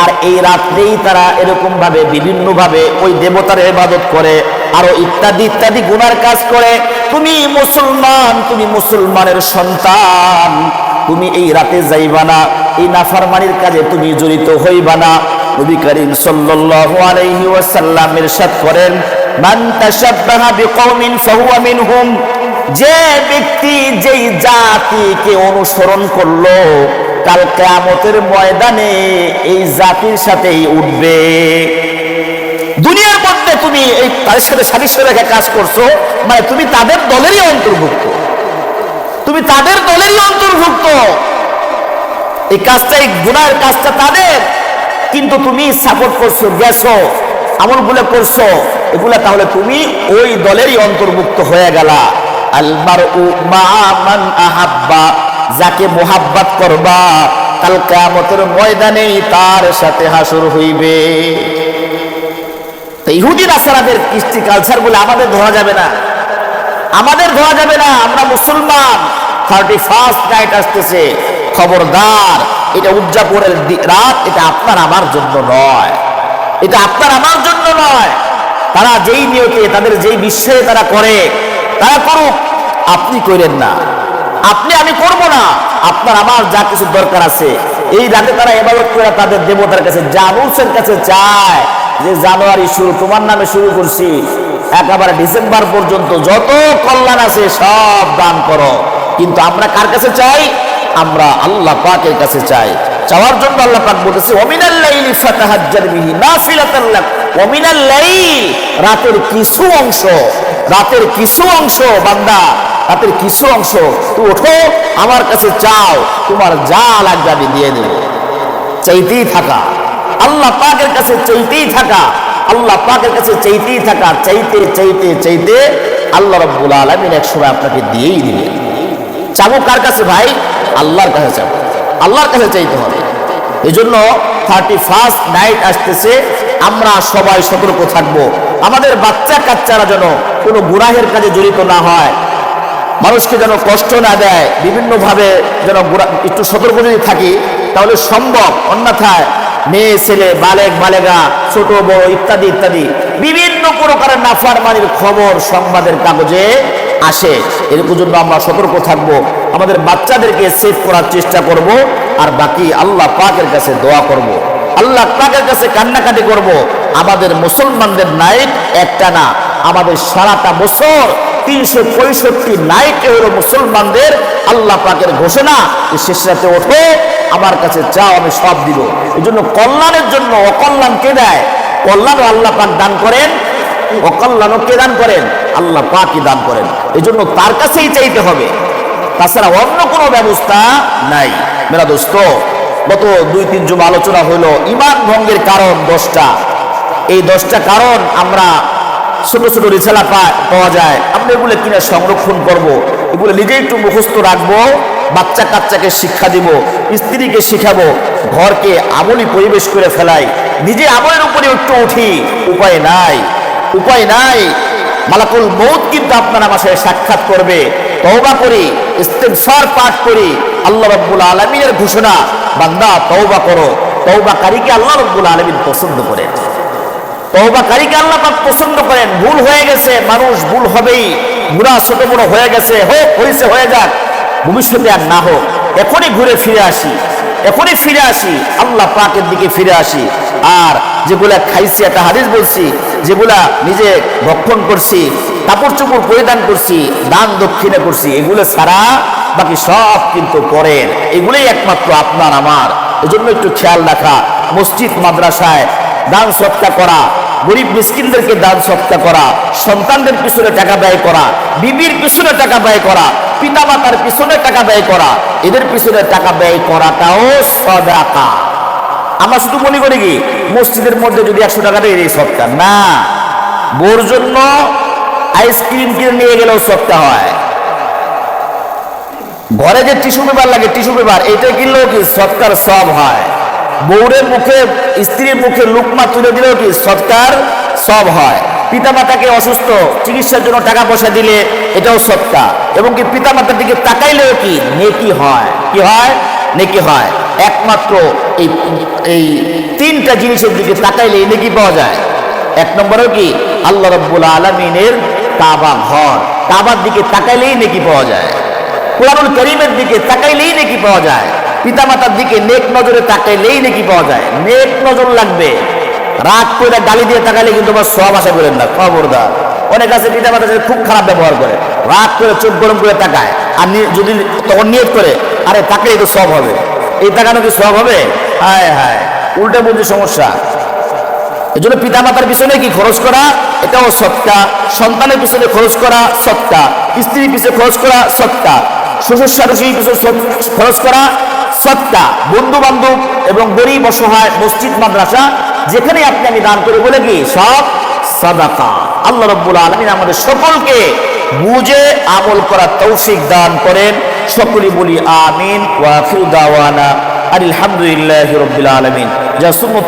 আর এই রাত্রেই তারা এরকম ভাবে বিভিন্ন ভাবে ওই দেবতার ইবাদত করে, আরো ইত্যাদি ইত্যাদি গুনার কাজ করে। তুমি মুসলমান, তুমি মুসলমানের সন্তান, তুমি এই রাতে যাইবা না, এই নাফরমানির কাজে তুমি জড়িত হইবা না। নবী করিম সাল্লাল্লাহু আলাইহি ওয়াসাল্লাম ইরশাদ করেন, মান তাশাব্বাহা বিকওমিন ফাহুয়া মিনহুম। যে ব্যক্তি যেই জাতিকে অনুসরণ করলো, কাল কিয়ামতের ময়দানে এই জাতির সাথেই উঠবে। দুনিয়ার মধ্যে তুমি এই তাদের সাথে সাদৃশ্য রেখে কাজ করছো, মানে তুমি তাদের দলেরই অন্তর্ভুক্ত, তুমি তাদের দলেরই অন্তর্ভুক্ত। এই কাজটা, এই গুনার কাজটা তাদের, কিন্তু তুমি সাপোর্ট করছো, গেছো, আমলগুলো করছো, এগুলা তাহলে তুমি ওই দলেরই অন্তর্ভুক্ত হয়ে গেলা। আল মারউ মা মান আহাব্বা, যাকে মোহাব্বত করবা কাল কিয়ামতের ময়দানেই তার সাথে হাসর হইবে। তো ইহুদি নাসারাদের কৃষ্টি কালচার বলে আমাদের ধরা যাবে না, আমাদের ধরা যাবে না। আমরা মুসলমান, 31st নাইট আসতেছে, খবরদার, এটা উদযাপনের রাত, এটা আপনার আমার জন্য নয়, এটা আপনার আমার জন্য নয়। তারা যেই নিয়তে, তাদের যেই বিশ্বাসে তারা করে, তারা করুক, আপনি করেন না, আপনি আমি করব না। আপনার আমার যা কিছু দরকার আছে এই রাতে তারা ইবাদত করে তাদের দেবতার কাছে, জানুসের কাছে চায় যে জানুয়ারি শুরু, তোমার নামে শুরু করছি, একেবারে ডিসেম্বর পর্যন্ত যত কল্যাণ আছে সব দান করো। কিন্তু আমরা কার কাছে চাই? আমরা আল্লাহ পাকের কাছে চাই। চাওয়ার জন্য আল্লাহ পাক বলেছে, ওমিনাল লাইলি ফাতাহাজ্জার বিহি নাফিলাতান লাক। ওমিনাল লাইল, রাতের কিছু অংশ, রাতের কিছু অংশ, বান্দা রাতের কিছু অংশ তুই ওঠো, আমার কাছে চাও, তোমার যা লাগবে আমি দিয়ে দেব। চাইতেই থাকা, আল্লাহ পাকের কাছে চাইতেই থাকা, আল্লাহ পাকের কাছে চাইতেই থাকা, চাইতে চাইতে চাইতে আল্লাহ রাব্বুল আলামিন এক সময় আপনাকে দিয়েই দিবেন। চাবো কার কাছে ভাই? আল্লাহর কাছে চাবো, আল্লাহর কাছে চাইতে হবে। এই জন্য 31st নাইট আসতেছে, আমরা সবাই সতর্ক থাকবো। আমাদের বাচ্চা কাচ্চারা যেন কোনো গুনাহের কাজে জড়িত না হয়, মানুষকে যেন কষ্ট না দেয়, বিভিন্ন ভাবে যেন একটু সতর্ক যদি থাকি তাহলে সম্ভব। অন্যথায় মেয়ে ছেলে, বালেক বালেগা, ছোট বড় ইত্যাদি ইত্যাদি বিভিন্ন প্রকারের নাফরমানির খবর সংবাদের কাগজে আসে। এর জন্য আমরা সতর্ক থাকব, আমাদের বাচ্চাদেরকে সেভ করার চেষ্টা করব, আর বাকি আল্লাহ পাকের কাছে দোয়া করব, আল্লাহ পাকের কাছে কান্নাকাটি করব। আমাদের মুসলমানদের নাইট একটা না, আমাদের সারাটা বছর 365 নাইটে হলো মুসলমানদের আল্লাহ পাকের ঘোষণা, শেষ রাতে ওঠো, আমার কাছে চাও, আমি সব দিব। এই জন্য কল্যাণের জন্য অকল্যাণ কে দেয়? কল্যাণ আল্লাহ পাক দান করেন, অকল্যাণও কে দান করেন? আল্লাহ পাকই দান করেন। এই জন্য তার কাছেই চাইতে হবে, তাছাড়া অন্য কোনো ব্যবস্থা নাই। মেরা দোস্ত, গত 2-3 জুমা আলোচনা হলো ঈমান ভঙ্গের কারণ 10টা। এই 10টা কারণ আমরা ছোট ছোট রিসালা পাওয়া যায়, আমরা এগুলো কিনা সংরক্ষণ করব, এগুলো নিজে একটু মুখস্থ রাখবো, বাচ্চা কাচ্চাকে শিক্ষা দিব, স্ত্রীকে শিখাবো, ঘরকে আমলি পরিবেশ করে ফেলাই, নিজে আমলের উপরে একটু উঠি। উপায় নাই, উপায় নাই। মালাকুল মউত কিন্তু আপনার আমার সাথে সাক্ষাৎ করবে। তওবা করি, ইস্তিগফার পাঠ করি। আল্লাহ রাব্বুল আলামিনের ঘোষণা, বান্দা তওবা করো। তওবাকারীকে আল্লাহ রাব্বুল আলামিন পছন্দ করেন, তওবাকারীকে আল্লাহ পাক পছন্দ করেন। ভুল হয়ে গেছে, মানুষ ভুল হবেই, গুনাহ ছোট বড় হয়ে গেছে, হোক হয়েছে, হয়ে যাক, ভবিষ্যতে আর না হোক। এখনই ঘুরে ফিরে আসি, এখনই ফিরে আসি, আল্লাহ পাকের দিকে ফিরে আসি। আর যেগুলা খাইছি, একটা হাদিস বলছি, যেগুলা নিজে ভক্ষণ করছি, কাপড় চোপড় পরিধান করছি, দান দক্ষিণা করছি, এগুলো ছাড়া বাকি সব কিন্তু পরের, এগুলোই একমাত্র আপনার আমার। এজন্য একটু খেয়াল রাখা, মসজিদ মাদ্রাসায় দান সৎকার করা, গরিব মিসকিনদেরকে দান সৎকার করা, সন্তানদের পিছনে টাকা ব্যয় করা, বিবির পিছনে টাকা ব্যয় করা, পিতা মাতার পিছনে টাকা ব্যয় করা, এদের পিছনে টাকা ব্যয় করাটাও সদকা। আমরা শুধু মনে করি কি মসজিদের মধ্যে যদি 100 টাকা দেয় এই সৎকার না, বোর জন্য আইসক্রিম কিনে নিয়ে গেলেও সৎকার হয়। ঘরে যে টিস্যু পেপার লাগে, টিস্যু পেপার এটা কিনলেও কি সৎকার সব হয়। বউরের মুখে, স্ত্রীর মুখে লুকমা তুলে দিলেও কি সৎকার সব হয়। পিতামাতাকে অসুস্থ চিকিৎসার জন্য টাকা পয়সা দিলে এটাও সৎকার। এবং কি পিতামাতার দিকে তাকাইলেও কি নেকি হয়। কি হয়? নেকি হয়। একমাত্র এই তিনটা জিনিসের দিকে তাকাইলে নেকি পাওয়া যায়। এক নম্বরেও কি আল্লাহ রাব্বুল আলামিনের কাবা ঘর, কাবার দিকে তাকাইলেই নেকি পাওয়া যায়। কোরআনুল কারীমের দিকে তাকাইলেই নেকি পাওয়া যায়। পিতামাতার দিকে নেক নজরে তাকাইলেই নেকি পাওয়া যায়। নেক নজর লাগবে। রাগ করে গালি দিয়ে তাকাইলে কিন্তু আমার সব আশা করেন না, খবরদার। অনেক আছে পিতামাতার সাথে খুব খারাপ ব্যবহার করে, রাগ করে চোখ গরম করে তাকায়, আর যদি তখন নিয়ত করে আরে তাকালেই তো সব হবে, এই তাকানো কি সব হবে? হায় হায়, উল্টা বুঝি সমস্যা। এই জন্য পিতামাতার পিছনে কি খরচ করা, এটাও সৎকা। সন্তানের পিছনে খরচ করা সৎকা, স্ত্রীর পিছনে খরচ করা সৎকা, শ্বশুর শাশুড়ির পিছনে খরচ করা সৎকা, বন্ধু বান্ধব এবং গরিব অসহায় মসজিদ মাদ্রাসা যেখানে আপনি আমি দান করে বলে কি সব সাদাকা। আল্লাহ রাব্বুল আলামিন আমাদের সকলকে বুঝে আমল করার তৌফিক দান করেন। সকলেই বলি আমিন। ওয়া আখিরু দাওয়ানা আলহামদুলিল্লাহি রাব্বিল আলামিন। যা সুন্নাত